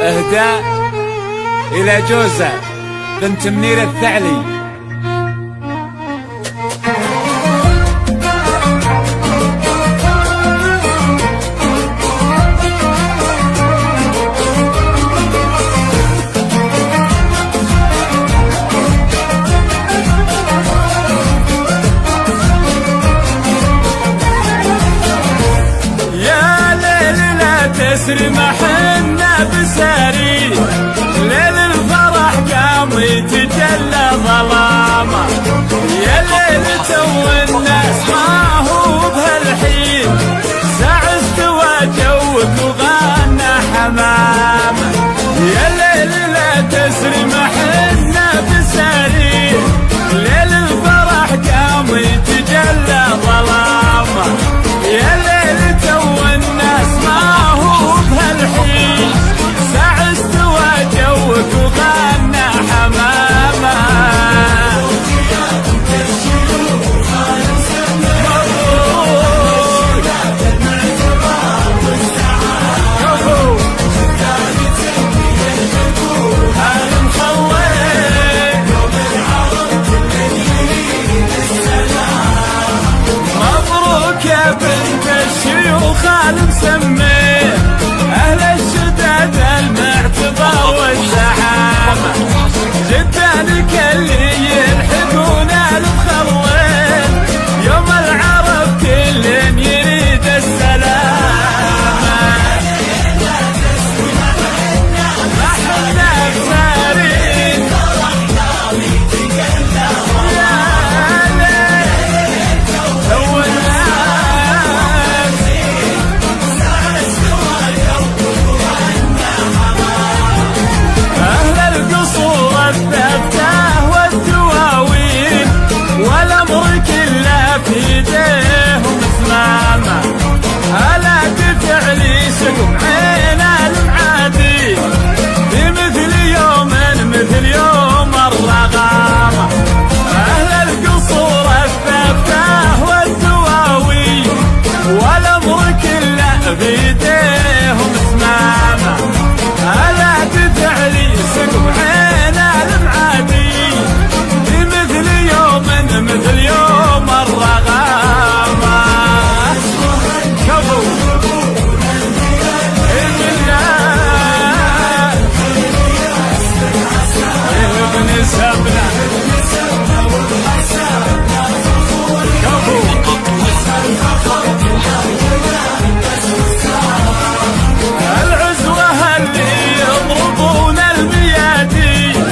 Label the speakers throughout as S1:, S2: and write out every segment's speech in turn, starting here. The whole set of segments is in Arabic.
S1: اهداء إلى جوزة بنت منير الثعلي.
S2: تسري محنا بساري ليل الفرح قام يتجلى ظلامه، يا ليل تو الناس ما هو بهالحين، ساعة استوى جوك وغنى حمامه، يا ليل لا تسري محنا بساري ليل الفرح قام يتجلى ظلامه، يا ليل تو الناس ما هو بهالحين، ساعة استوى جوك وغنى حمامه. مبروك يا بنت الشيوخ المسميه، أهل الشداد المعتبر والزحامة، جدانك اللي يلحقون المخلوين، يوم العرب كل يريد السلامة، ما حنا بسارين في ايديهم زمامه، هلا دفع لي سقم عين المعادي، بمثل يوم مثل يوم الرغامه، اهل القصور الثبته والدواوي، والامر كله في ايديهم زمامه، هلا دفع لي سقم عين المعادي، بمثل يوم مثل يوم الرغامة، كفو ابن سبنا العزوة اللي يضربون الميادين،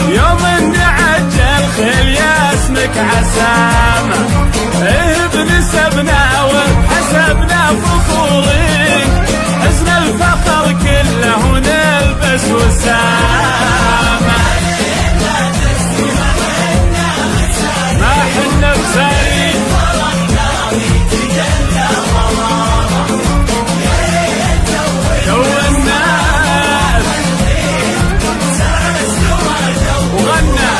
S2: يوم نعجل خيل يا اسمك عسامة، ابن سبنا وحسبنا فخورين، حزن الفخر كله نلبس وسامة، ما حنا بسارين جو الناس وغنى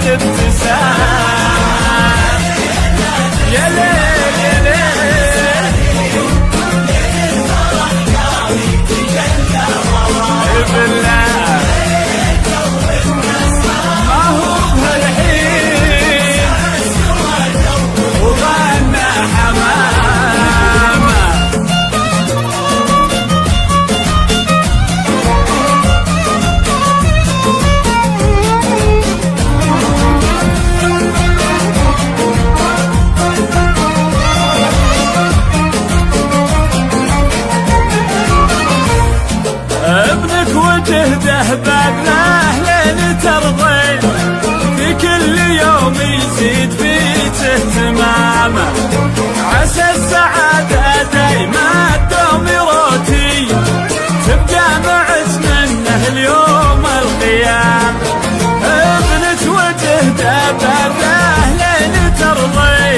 S2: ابتسام. يا ليل يا ليل بالله ما هو بهالحين وغنى حمامة. ابنك وجهده باقناه لين ترضي، في كل يوم يزيد بيت اهتمامه. عسى السعادة دايما تدوم روتي، تبقى معز منه اليوم القيامة. ابنك وجهده باقناه لين ترضي،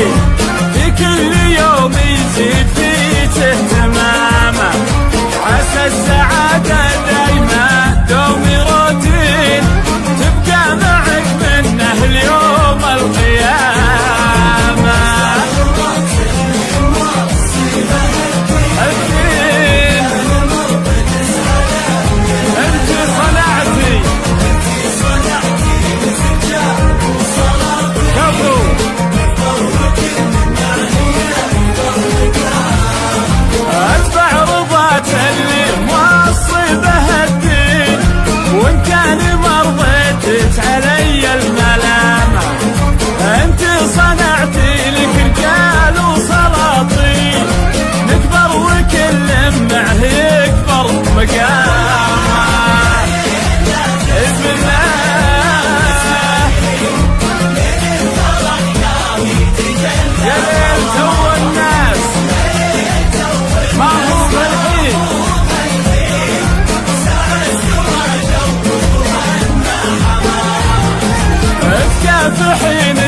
S2: في كل يوم يزيد بيت اهتمامه. عسى السعادة دايما دومي روتين، تبقى معك منه اليوم القيامة. الدين انت صنعتي كفو اتبع رضاك اللي موصي به الدين، وان كان مرضيتك علي الملامة. انت صنعتي لك رجال وسلاطين، نكبر وكل معه يكبر مقامه. بسم الله يا ليل تو الناس ما هو بالحين الكافحين